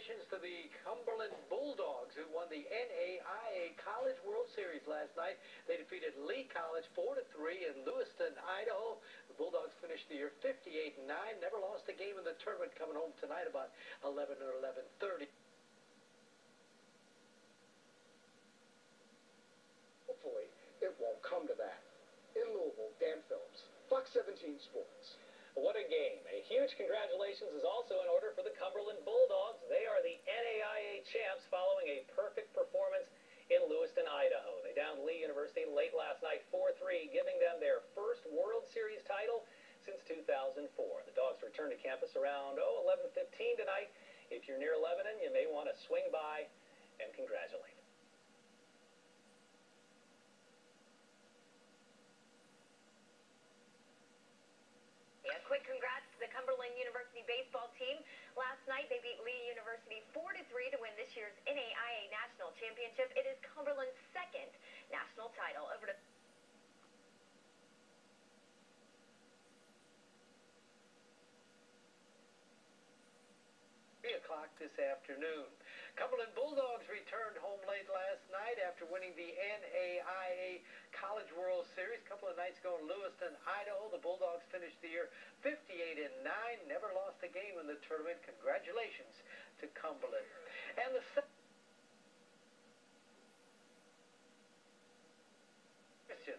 Congratulations to the Cumberland Bulldogs, who won the NAIA College World Series last night. They defeated Lee College 4-3 in Lewiston, Idaho. The Bulldogs finished the year 58-9, never lost a game in the tournament, coming home tonight about 11 or 11:30. Hopefully, it won't come to that. In Louisville, Dan Phillips, Fox 17 Sports. What a game. A huge congratulations is also in order for the Cumberland Bulldogs. They are the NAIA champs following a perfect performance in Lewiston, Idaho. They downed Lee University late last night 4-3, giving them their first World Series title since 2004. The Dogs return to campus around 11:15 tonight. If you're near Lebanon, you may want to swing by and congratulate. A quick congrats to the Cumberland University baseball team. Last night, they beat Lee University 4-3 to win this year's NAIA National Championship. It is Cumberland's second national title. Over to 3 o'clock this afternoon. Cumberland Bulldogs returned home late last night after winning the NAIA College World Series a couple of nights ago in Lewiston, Idaho. The Bulldogs finished the year 58-9, never lost a game in the tournament. Congratulations to Cumberland. And the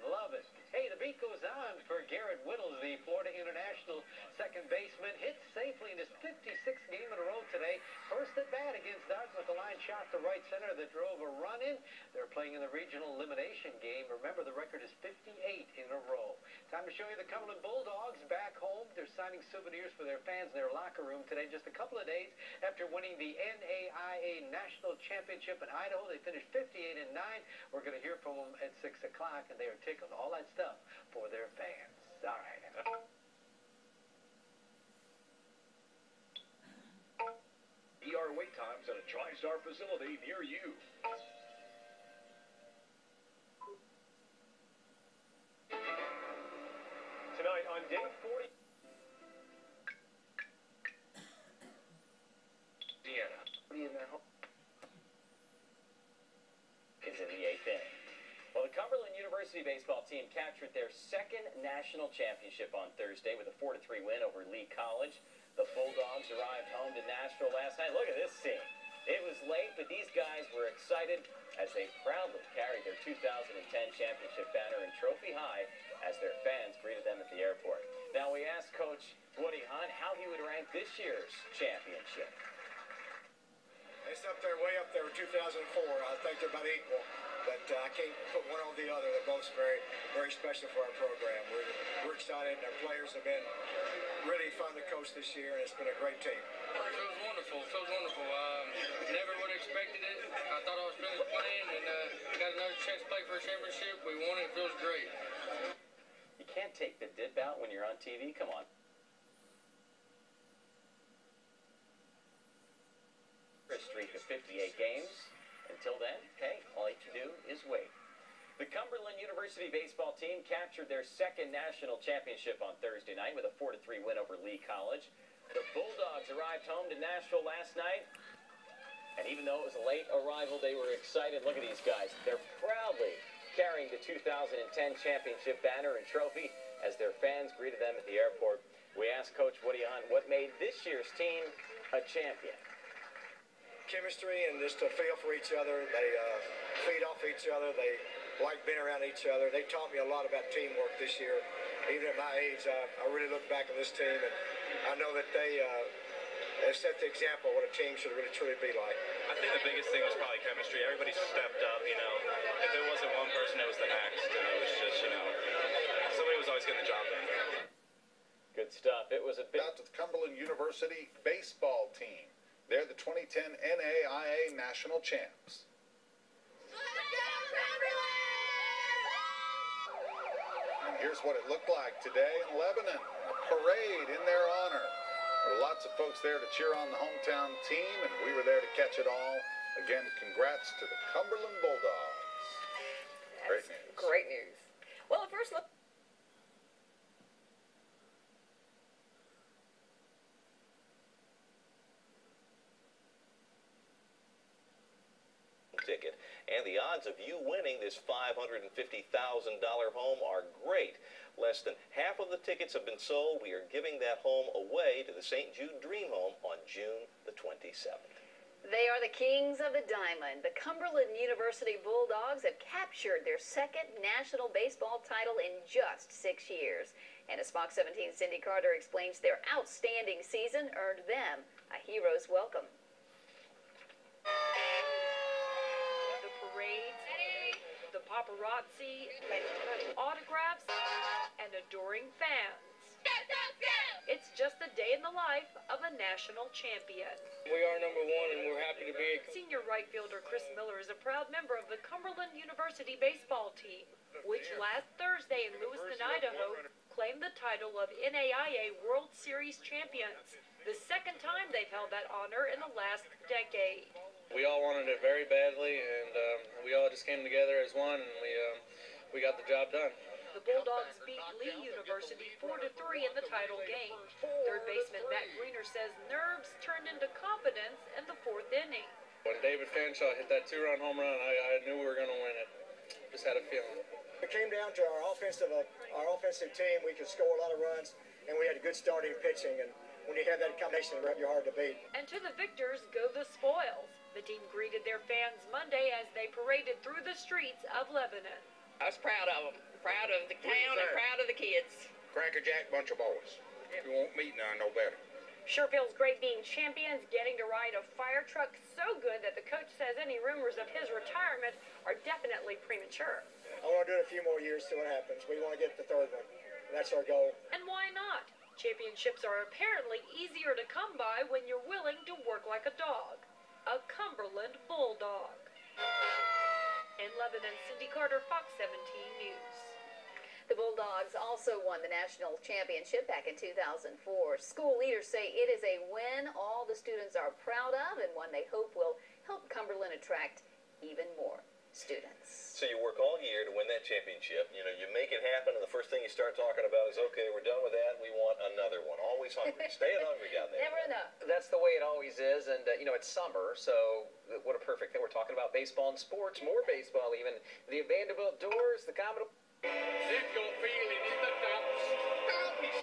love it. Hey, the beat goes on for Garrett Whittles, the Florida International second baseman. Hit safely in his 56th game in a row today. First at bat against Dartmouth. The line shot to right center that drove a run in. They're playing in the regional elimination game. Remember, the record is 58 in a row. Time to show you the Cumberland Bulldogs back home. They're signing souvenirs for their fans in their locker room today, just a couple of days after winning the NAIA National Championship in Idaho. They finished 58-9. We're going to hear from them at 6 o'clock, and they are tickled. All that stuff for their fans. All right. ER wait times at a TriStar facility near you. Tonight on day 40. Deanna. Is in the 8th inning. Well, the Cumberland University baseball team captured their second national championship on Thursday with a 4-3 win over Lee College. The Bulldogs arrived home to Nashville last night. Look at this scene. It was late, but these guys were excited as they proudly carried their 2010 championship banner and trophy high as their fans greeted them at the airport. Now, we asked Coach Woody Hunt how he would rank this year's championship. It's up there, way up there with 2004. I think they're about equal, but I can't put one on the other. They're both very, very special for our program. We're excited, and our players have been really fun to coach this year, and it's been a great team. It feels wonderful. It feels wonderful. Never would have expected it. I thought I was finished playing, and got another chance to play for a championship. We won it. It feels great. You can't take the dip out when you're on TV. Come on. A streak of 58 games. Until then, hey, all you can do is wait. The Cumberland University baseball team captured their second national championship on Thursday night with a 4-3 win over Lee College. The Bulldogs arrived home to Nashville last night, and even though it was a late arrival, they were excited. Look at these guys. They're proudly carrying the 2010 championship banner and trophy as their fans greeted them at the airport. We asked Coach Woody Hunt what made this year's team a champion. Chemistry and just a feel for each other. They feed off each other. They like being around each other. They taught me a lot about teamwork this year. Even at my age, I really look back at this team, and I know that they set the example of what a team should really truly be like. I think the biggest thing was probably chemistry. Everybody stepped up, you know. If it wasn't one person, it was the next. And it was just, you know, somebody was always getting the job done. Good stuff. It was a big... Out to the Cumberland University baseball team. They're the 2010 NAIA National Champs. And here's what it looked like today in Lebanon. A parade in their honor. There were lots of folks there to cheer on the hometown team, and we were there to catch it all. Again, congrats to the Cumberland Bulldogs. Great news. great news. Well, at first look. ticket. And the odds of you winning this $550,000 home are great. Less than half of the tickets have been sold. We are giving that home away to the St. Jude Dream Home on June the 27th. They are the kings of the diamond. The Cumberland University Bulldogs have captured their second national baseball title in just 6 years. And as Fox 17's Cindy Carter explains, their outstanding season earned them a hero's welcome. The parades, the paparazzi, autographs, and adoring fans. It's just a day in the life of a national champion. We are number one, and we're happy to be it. Senior right fielder Chris Miller is a proud member of the Cumberland University baseball team, which last Thursday in Lewiston, Idaho, claimed the title of NAIA World Series champions, the second time they've held that honor in the last decade. We all wanted it very badly, and we all just came together as one, and we got the job done. The Bulldogs beat Lee University 4-3 in the title game. Third baseman Matt Greener says nerves turned into confidence in the fourth inning. When David Fanshaw hit that two-run home run, I knew we were going to win it. Just had a feeling. It came down to our offensive team. We could score a lot of runs, and we had a good starting pitching. And when you have that combination, you're hard to beat. And to the victors go the spoils. The team greeted their fans Monday as they paraded through the streets of Lebanon. I was proud of them. Proud of the town and proud of the kids. Cracker Jack, bunch of boys. You won't meet none no better. Sure feels great being champions, getting to ride a fire truck so good that the coach says any rumors of his retirement are definitely premature. I want to do it a few more years, see what happens. We want to get the third one. And that's our goal. And why not? Championships are apparently easier to come by when you're willing to work like a dog. A Cumberland Bulldog. In Lebanon, Cindy Carter, Fox 17 News. The Bulldogs also won the national championship back in 2004. School leaders say it is a win all the students are proud of and one they hope will help Cumberland attract even more students. So you work all year to win that championship. You know, you make it happen, and the first thing you start talking about is, okay, we're done with that. We want another one. Always hungry. Stay hungry down there. Never enough. That's the way it always is, and, you know, it's summer, so what a perfect thing. We're talking about baseball and sports, more baseball even. The Vanderbilt Doors, the Commodore. If you're feeling in the dumps, don't be...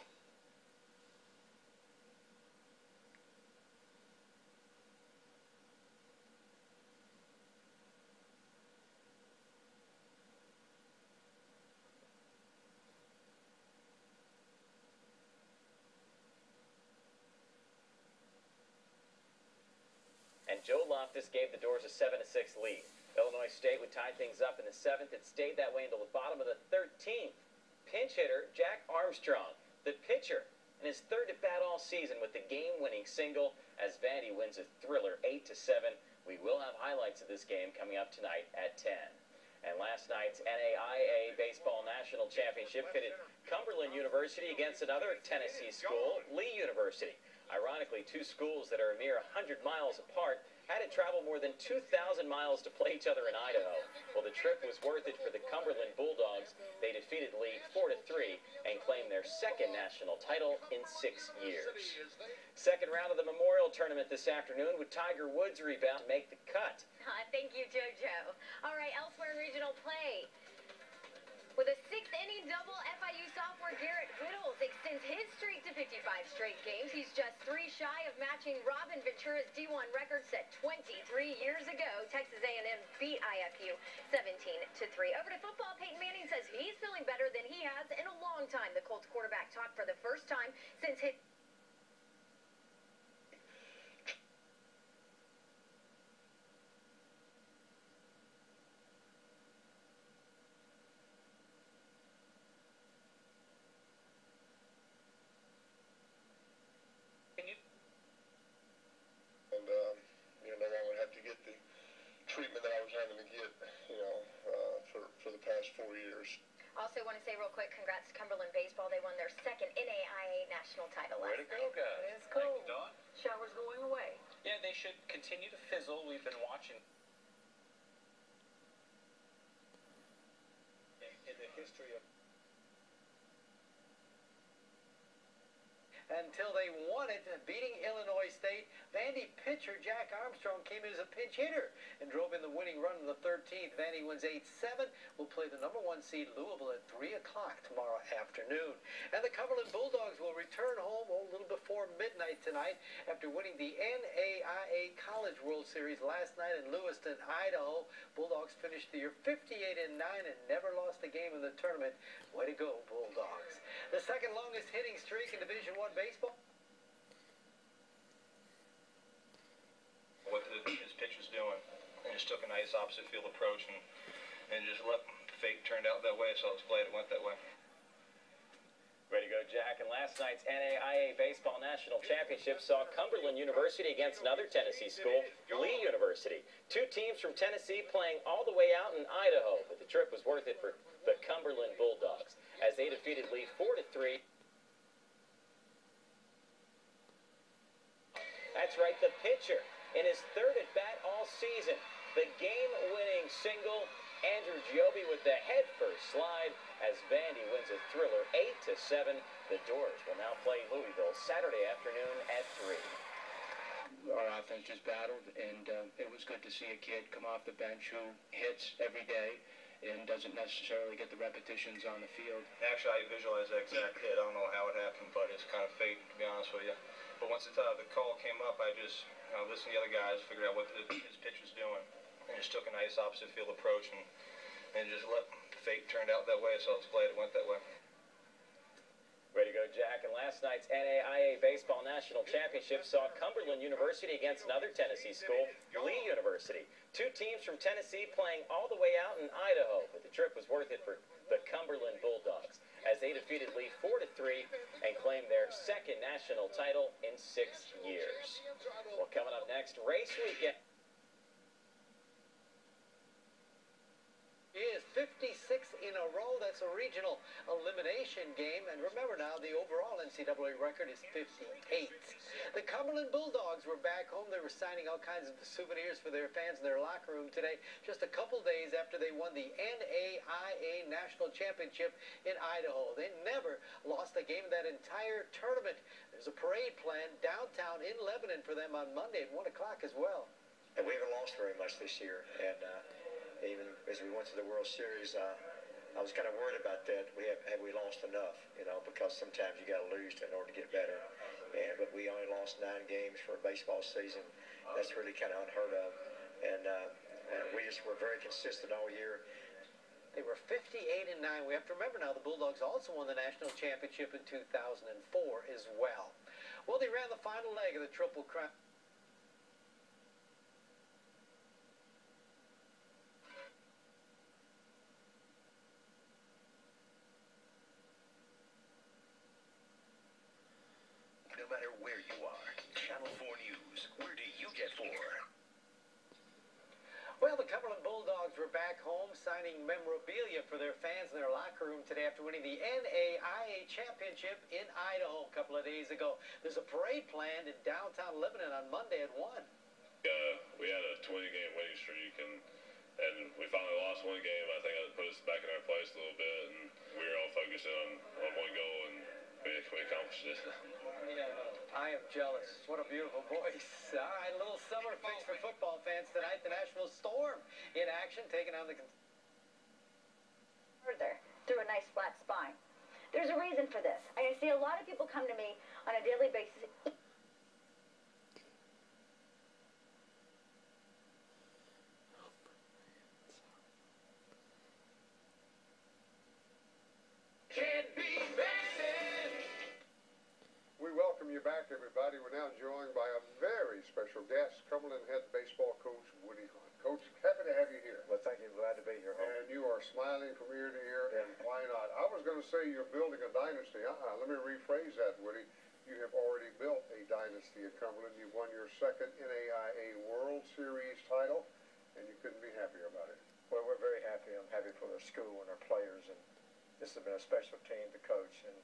And Joe Loftus gave the Doors a 7-6 lead. Illinois State would tie things up in the 7th. It stayed that way until the bottom of the 13th. Pinch hitter Jack Armstrong, the pitcher, in his third at bat all season with the game-winning single as Vandy wins a thriller 8-7. We will have highlights of this game coming up tonight at 10. And last night's NAIA Baseball National Championship pitted Cumberland University against another Tennessee school, Lee University. Ironically, two schools that are a mere 100 miles apart had to travel more than 2,000 miles to play each other in Idaho. Well, the trip was worth it for the Cumberland Bulldogs. They defeated Lee 4-3 and claimed their second national title in 6 years. Second round of the Memorial Tournament this afternoon with Tiger Woods rebound to make the cut. Thank you, JoJo. All right, elsewhere in regional play. With a sixth-inning double, FIU sophomore Garrett Whittles extends his streak to 55 straight games. He's just 3 shy of matching Robin Ventura's D1 record set 23 years ago. Texas A&M beat IFU 17-3. Over to football, Peyton Manning says he's feeling better than he has in a long time. The Colts quarterback talked for the first time since his... treatment that I was having to get, you know, for the past 4 years. Also want to say real quick, congrats to Cumberland Baseball. They won their second NAIA national title last night. Way to go, guys. It is cool. Thank you, Dawn. Showers going away. Yeah, they should continue to fizzle. We've been watching in the history of... Until they won it, beating Illinois State. Vandy Vandy pitcher Jack Armstrong came in as a pinch hitter and drove in the winning run in the 13th. Vandy wins 8-7. Will play the number 1 seed Louisville at 3 o'clock tomorrow afternoon. And the Cumberland Bulldogs will return home a little before midnight tonight after winning the NAIA College World Series last night in Lewiston, Idaho. Bulldogs finished the year 58-9 and never lost a game in the tournament. Way to go, Bulldogs. The second longest hitting streak in Division I baseball. What his pitch was doing, and just took a nice opposite field approach and just let fate turned out that way, so I was glad it went that way. Ready to go, Jack. And last night's NAIA Baseball National Championship saw Cumberland University against another Tennessee school, Lee University. Two teams from Tennessee playing all the way out in Idaho, but the trip was worth it for the Cumberland Bulldogs as they defeated Lee 4-3. That's right, the pitcher in his third at-bat all season. The game-winning single, Andrew Giobbe with the head-first slide as Vandy wins a thriller 8-7. The Doors will now play Louisville Saturday afternoon at 3. Our offense just battled, and it was good to see a kid come off the bench who hits every day and doesn't necessarily get the repetitions on the field. Actually, I visualized that exact hit. I don't know how it happened, but it's kind of fate, to be honest with you. But once the call came up, I just listened to the other guys, figured out what his pitch was doing, and just took a nice opposite field approach and just let fate turned out that way, so I was glad it went that way. Ready to go, Jack. And last night's NAIA Baseball National Championship saw Cumberland University against another Tennessee school, Lee University. Two teams from Tennessee playing all the way out in Idaho, but the trip was worth it for the Cumberland Bulldogs as they defeated Lee 4-3 and claimed their second national title in 6 years. Well, coming up next, race weekend. Is 56 in a row. That's a regional elimination game. And remember now, the overall NCAA record is 58. The Cumberland Bulldogs were back home. They were signing all kinds of souvenirs for their fans in their locker room today, just a couple days after they won the NAIA National Championship in Idaho. They never lost a game in that entire tournament. There's a parade planned downtown in Lebanon for them on Monday at 1 o'clock as well. And we haven't lost very much this year. And even as we went to the World Series, I was kind of worried about that. Have we lost enough? Because sometimes you got to lose in order to get better. But we only lost 9 games for a baseball season. That's really kind of unheard of. And we just were very consistent all year. They were 58-9. We have to remember now the Bulldogs also won the national championship in 2004 as well. Well, they ran the final leg of the Triple Crown. No matter where you are, Channel 4 News, where do you get 4? Well, the Cumberland Bulldogs were back home signing memorabilia for their fans in their locker room today after winning the NAIA Championship in Idaho a couple of days ago. There's a parade planned in downtown Lebanon on Monday at 1. We had a 20-game winning streak, and we finally lost one game. I think that put us back in our place a little bit, and we were all focusing on one goal, and we accomplished it. I am jealous. What a beautiful voice. All right, a little summer fix for football fans tonight. The Nashville Storm in action, taking on the... Further, through a nice flat spine. There's a reason for this. I see a lot of people come to me on a daily basis. Back, everybody. We're now joined by a very special guest, Cumberland head baseball coach Woody Hunt. Coach, happy to have you here. Well, thank you. Glad to be here. And you are smiling from ear to ear, and why not? I was going to say you're building a dynasty. Let me rephrase that, Woody. You have already built a dynasty at Cumberland. You've won your second NAIA World Series title, and you couldn't be happier about it. Well, we're very happy. I'm happy for our school and our players, and this has been a special team to coach, and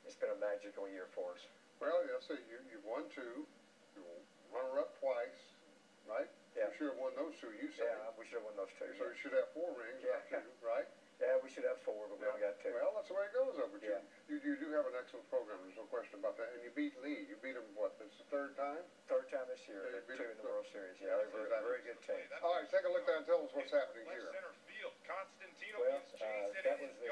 it's been a magical year for us. Well, you'll see, you've won 2, you runner-up twice, right? Yeah. You should have won those 2, you said. Yeah, we should have won those 2. So you should have 4 rings, not 2, right? Yeah, we should have 4, but we only got 2. Well, that's the way it goes, though. But you do have an excellent program, there's no question about that. And you beat Lee. You beat them, what, this is the 3rd time? 3rd time this year. They happening here? Well, that was the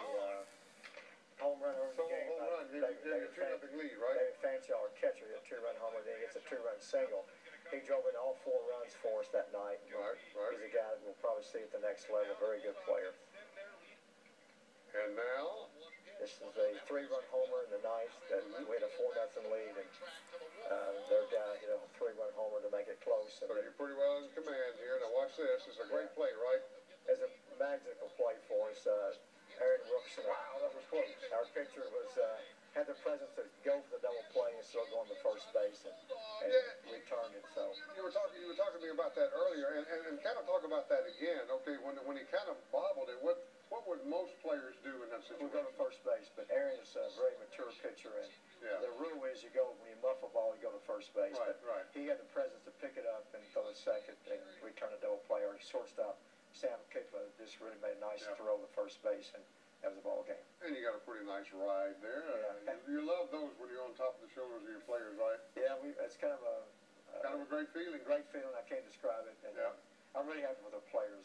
home run over the game. Home run, gave you a 2-0 lead, right? David Fanshaw, our catcher, hit a 2-run homer, then he gets a 2-run single. He drove in all 4 runs for us that night. Right. He's a guy that we'll probably see at the next level, very good player. And now? This is a 3-run homer in the ninth. We had a 4-0 lead, and their guy hit a 3-run homer to make it close. So you're pretty well in command here. Now watch this. It's a great play, right? It's a magical play for us. Aaron Rookson, wow, that was close. Our pitcher had the presence to go for the double play and still going to first base and returned it. So you were talking to me about that earlier, and kind of talk about that again. Okay, when he kind of bobbled it, what would most players do in that situation? We go to first base, but Aaron is a very mature pitcher, and the rule is you go when you muff a ball, you go to first base. Right. He had the presence to pick it up and throw it second and return a double play. Or shortstop Sam Kikla just really made a nice throw to first base, and that was a ball game. And you got a pretty nice ride there. You love those when you're on top of the shoulders of your players, right? Yeah, it's kind of a great feeling. Great feeling. I can't describe it. And I'm really happy with our players.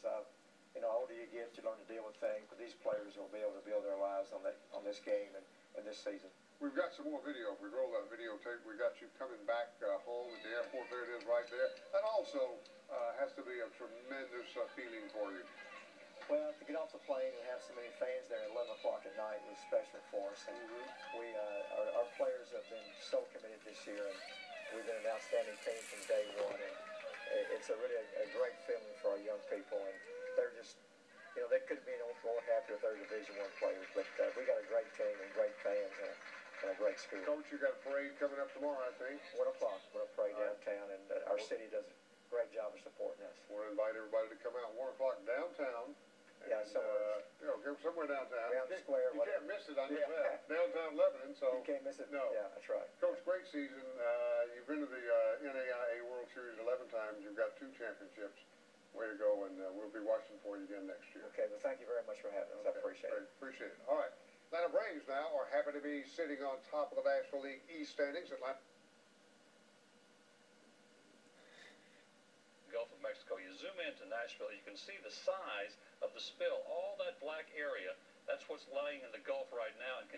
Older you get, you learn to deal with things, but these players will be able to build their lives on this game and this season. We've got some more video. We rolled that videotape. We got you coming back home at the airport. There it is right there. That also has to be a tremendous feeling for you. Well, to get off the plane and have so many fans there at 11 o'clock at night was special for us. And our players have been so committed this year, and we've been an outstanding team from day one. And it's really a great feeling for our young people, and they're just, they couldn't be more happy with their Division I players. But we got a great team and great fans and a great school. Coach, you got a parade coming up tomorrow, I think. 1 o'clock. We're going to parade downtown, and our city does a great job of supporting us. We'll invite everybody to come out 1 o'clock downtown. Yeah, somewhere downtown. Around the square. You can't miss it on the left. Downtown Lebanon, so. You can't miss it. No. Yeah, that's right. Coach, great season. You've been to the NAIA World Series 11 times. You've got 2 championships. Way to go, and we'll be watching for you again next year. Okay, well, thank you very much for having us. I appreciate it. Appreciate it. All right. Atlanta Braves now are happy to be sitting on top of the National League East standings. Gulf of Mexico. You zoom into Nashville, you can see the size of the spill. All that black area, that's what's lying in the Gulf right now. And